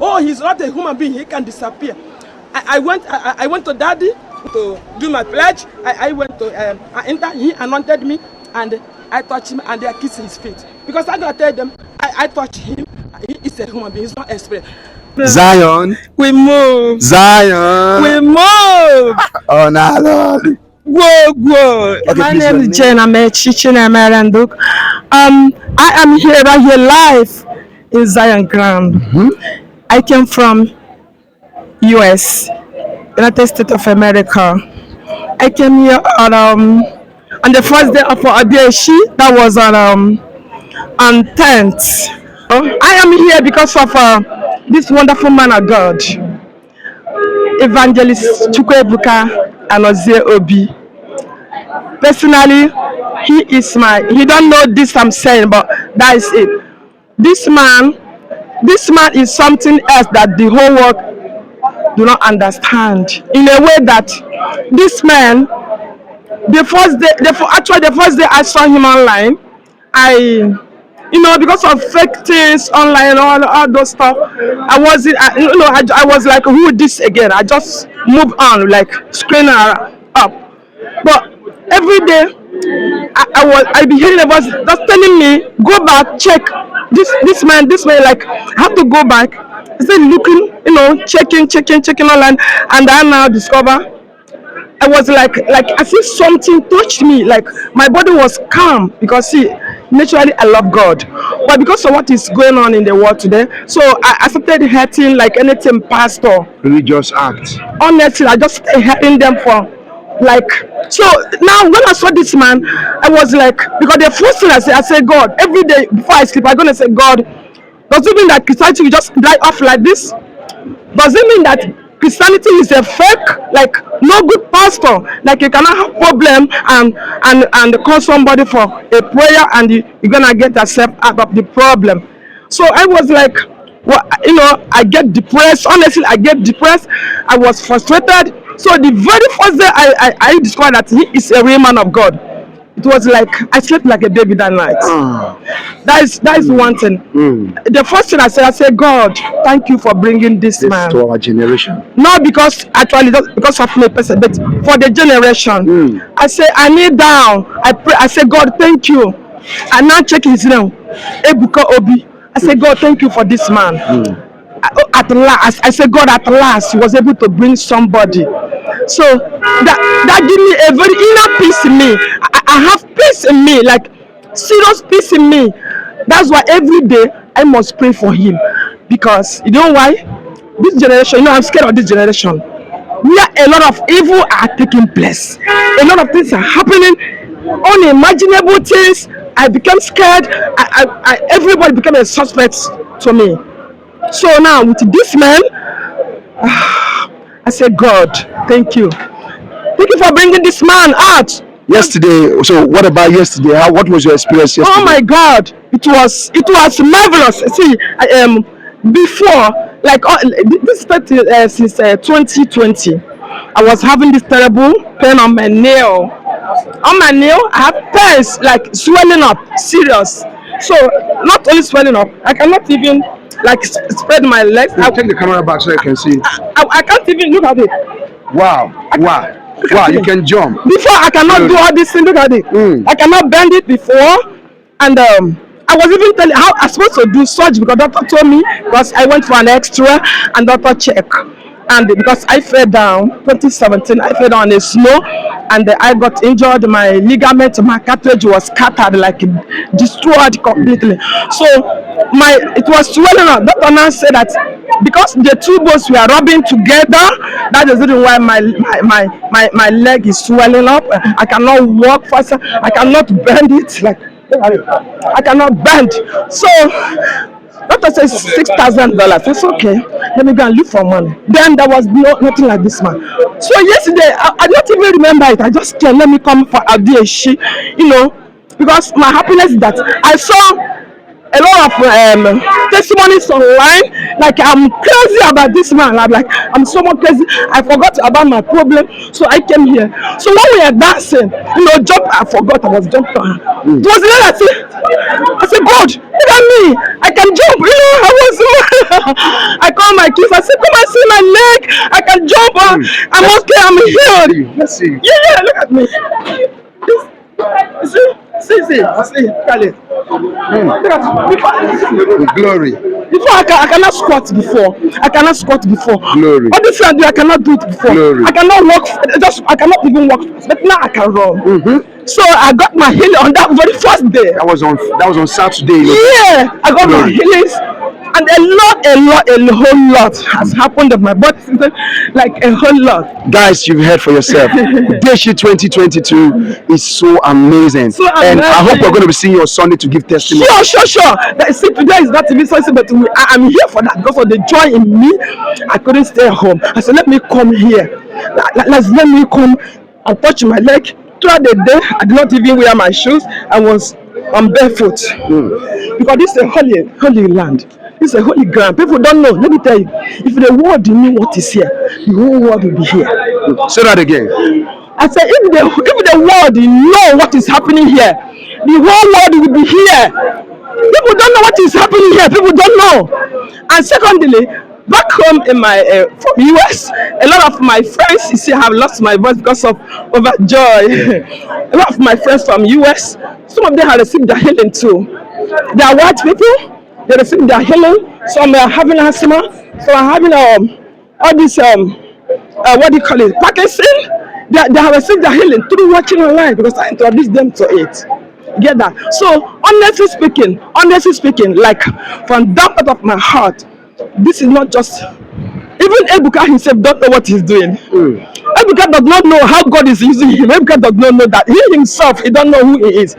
Oh, he's not a human being. He can disappear. I went to daddy to do my pledge. I went to enter. He anointed me, and I touched him, and I kissed his feet. Because I gotta tell them, I touched him. He is a human being. He's not a spirit. Zion. We move. Zion. We move. Oh, no, Lord. Whoa. Okay, my please, name is Jenna Meranduk. I am here right here live in Zion ground. I came from U.S., United States of America. I came here on the first day of Abiyashi. That was on 10th. I am here because of this wonderful man of God, Evangelist chukwuebuka Anozie Obi. Personally, he don't know this I'm saying, but that is it. This man is something else that the whole world do not understand. In a way that this man, the first day I saw him online, because of fake things online, all those stuff, I was like, who is this again? I just move on, like screen her up. But every day, I be hearing a voice that's telling me, go back, check this man, like I have to go back. Instead looking, checking online, and I now discover I was like I feel something touched me, like my body was calm, because see, naturally I love God, but because of what is going on in the world today, so I started hurting like anything pastor. Religious act. Honestly, I just started hurting them for so now when I saw this man, I was like, because the first thing I say, God, every day before I sleep, I'm gonna say, God, does it mean that Christianity will just die off like this? Does it mean that Christianity is a fake, like no good pastor, like you cannot have problem and call somebody for a prayer and you're gonna get yourself out of the problem? So I was like, well, I get depressed. Honestly, I get depressed. I was frustrated. So the very first day I discovered that he is a real man of God, it was like I slept like a baby that night. That is one thing. The first thing I said, God, thank you for bringing this man to our generation. Not because because of me person, but for the generation. I say I kneel down. I pray. I say, God, thank you. I now check his name, Ebuka Obi. I say, God, thank you for this man. At last, I say, God, at last, he was able to bring somebody. So that give me a very inner peace in me. I have peace in me, like serious peace in me. That's why every day I must pray for him, because you know why? This generation, I'm scared of this generation. Where a lot of evil are taking place, a lot of things are happening, unimaginable things. I became scared. Everybody became a suspect to me. So now with this man, I say, God, thank you for bringing this man out. Yesterday, so what about yesterday? What was your experience yesterday? Oh my God, it was marvelous. See, before, like this started since 2020, I was having this terrible pain on my nail. On my nail, I have pains like swelling up, serious. So not only swelling up, I cannot even like spread my legs. I'll take the camera back so you can see. I can't even look at it. Wow, you can jump. Before I cannot do all this thing. Look at it. I cannot bend it before, and I was even telling how I was supposed to do surgery, because doctor told me, because I went for an X-ray and doctor check, and because I fell down 2017, I fell down in the snow, and I got injured. My ligament, my cartilage was scattered, like destroyed completely. So it was swelling up. Doctor now said that because the two bones were rubbing together, that is the reason why my leg is swelling up. I cannot walk faster. I cannot bend it. Like I cannot bend. So doctor says $6,000. That's okay. Let me go and look for money. Then there was nothing like this man. So yesterday I don't even remember it. I just came. Let me come for Abiyashi, because my happiness is that I saw a lot of testimonies online. Like I'm crazy about this man. I'm like I'm so much crazy. I forgot about my problem, so I came here. So when we are dancing, jump. I forgot I was jumping on her. It was then I said, God, look at me. I can jump. I was. I call my kids. I said, come and see my leg. I can jump. I'm okay. I'm healed. Let's see. Yeah. Look at me. See, Khaled. Glory. Before I cannot squat before. Glory. All this I do, I cannot do it before. Glory. I cannot walk. I cannot even walk. But now I can run. So I got my healing on that very first day. That was on Saturday. Yeah, I got my healings, and a whole lot has happened of my body system, like a whole lot. Guys, you've heard for yourself. Deshi 2022 is so amazing. And I hope we're going to be seeing you on Sunday to give testimony. Sure. Today is not to be something, but I'm here for that because of the joy in me. I couldn't stay home. I said, let me come here. Let me come and touch my leg. Throughout the day, I did not even wear my shoes. I was on barefoot because this is a holy land. This is a holy ground. People don't know. Let me tell you, if the world knew what is here, the whole world will be here. Say that again. I said, if the world know what is happening here, the whole world will be here. People don't know what is happening here. People don't know. And secondly, back home in my from U.S., a lot of my friends, you see, have lost my voice because of overjoy. A lot of my friends from U.S., some of them have received their healing too. They are white people. They received their healing. Some are having asthma. Some are having all this what do you call it, Parkinson. They have received their healing through watching online because I introduced them to it. Get that? So honestly speaking, like from that part of my heart, this is not just. Even Ebuka himself don't know what he's doing. Ebuka does not know how God is using him. Ebuka does not know that he himself, he don't know who he is.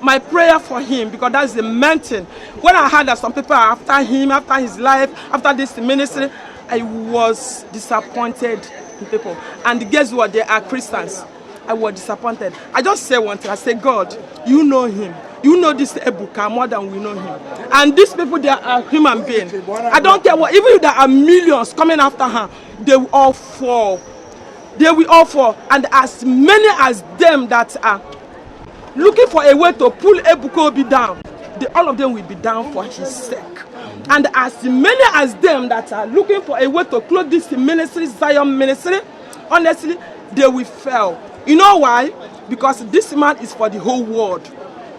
My prayer for him, because that's the main thing. When I heard that some people are after him, after his life, after this ministry, I was disappointed in people. And guess what? They are Christians. I was disappointed. I just say one thing. I say, God, you know him. You know this Ebuka more than we know him. And these people, they are human beings. I don't care what, even if there are millions coming after her, they will all fall. They will all fall. And as many as them that are looking for a way to pull Ebuka down, all of them will be down for his sake. And as many as them that are looking for a way to close this ministry, Zion ministry, honestly, they will fail. You know why? Because this man is for the whole world.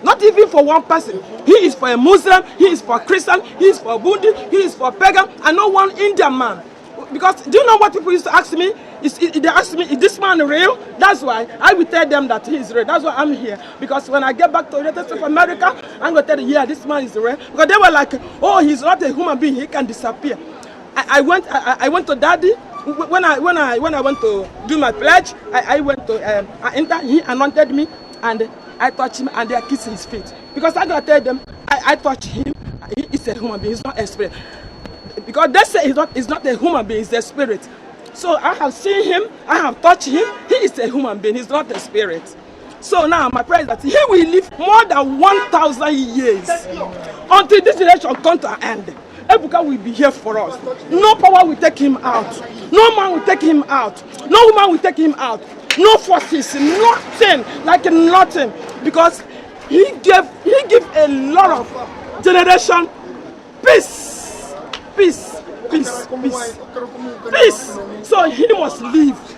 Not even for one person. He is for a Muslim, he is for a Christian, he is for a Buddhist, he is for a pagan, and not one Indian man. Because do you know what people used to ask me? They ask me, is this man real? That's why I will tell them that he is real. That's why I'm here. Because when I get back to the United States of America, I'm going to tell them, yeah, this man is real. Because they were like, oh, he's not a human being, he can disappear. I went to Daddy. When I went to do my pledge, I went to he anointed me, and I touched him, and they kissed his feet. Because I gotta tell them, I touched him. He is a human being. He's not a spirit. Because they say he's not a human being. He's a spirit. So I have seen him. I have touched him. He is a human being. He's not a spirit. So now my prayer is that he will live more than 1,000 years until this generation comes to an end. Ebuka will be here for us. No power will take him out. No man will take him out. No woman will take him out. No forces, nothing, like nothing. Because he gave a lot of generation peace. So he must live.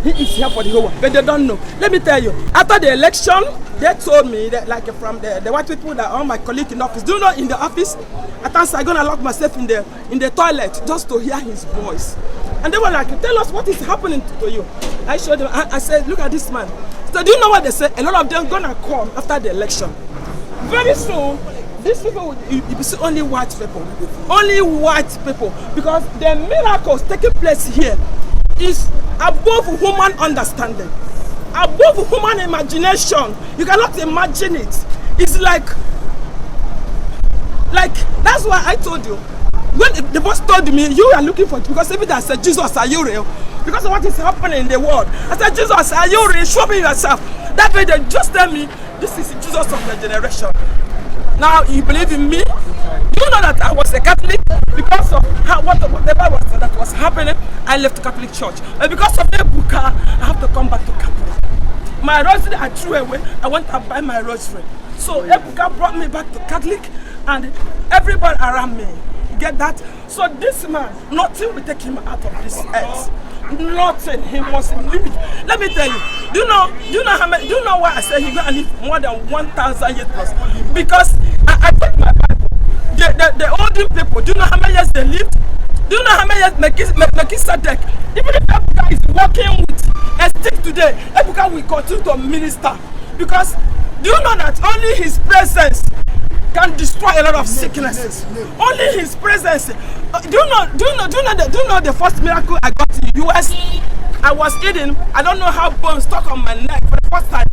He is here for the whole world, but they don't know. Let me tell you, after the election, they told me that, like from the white people that are my colleagues in the office, do you know, in the office, at times I'm gonna lock myself in the toilet just to hear his voice. And they were like, tell us what is happening to you. I showed them, I said, look at this man. So do you know what they say? A lot of them gonna come after the election. Very soon, these people, you see only white people. Only white people. Because the miracles taking place here is above human understanding, above human imagination. You cannot imagine it. It's like that's why I told you. When the boss told me, you are looking for it, because even I said, Jesus, are you real? Because of what is happening in the world. I said, Jesus, are you real? Show me yourself. That way they just tell me, this is Jesus of the generation. Now you believe in me? Do you know that I was a Catholic? Because of whatever that was happening, I left Catholic Church. And because of Ebuka, I have to come back to Catholic. My rosary I threw away. I went to buy my rosary. So Ebuka brought me back to Catholic, and everybody around me. Get that? So this man, nothing will take him out of this earth. Nothing. He must live. Let me tell you. Do you know why I say he's gonna live more than 1,000 years plus? Because I took my Bible. The older people, do you know how many years they lived? Do you know how many years Melchizedek? Even if Ebuka is working with a stick today, Ebuka will continue to minister. Because do you know that only his presence can destroy a lot of sicknesses? Only his presence. Do you know the first miracle I got in the U.S.? I was eating. I don't know how bone stuck on my neck for the first time.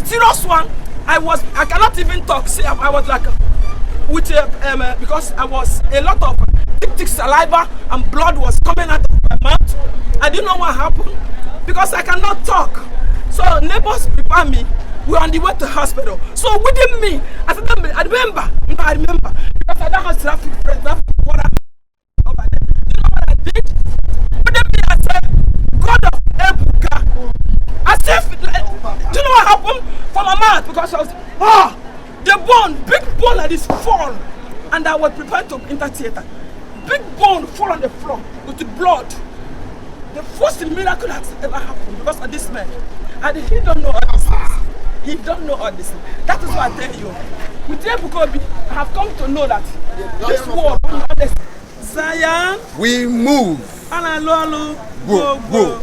Serious one. I cannot even talk. See, I was like with because I was a lot of thick saliva and blood was coming out of my mouth. I didn't know what happened because I cannot talk. So neighbors prepare me. We're on the way to the hospital. So within me, I remember because I don't have traffic water over there. You know what I did? Within me, I said, God of Ebuka. I said, do you know what happened? From my mouth, because I was, the big bone like this fall. And I was prepared to enter theater. Big bone fall on the floor with the blood. The first miracle that's ever happened because of this man. And he don't know all this. He don't know all this. That is what I tell you. With Ebuka, I have come to know that this world, Zion, we move. Go.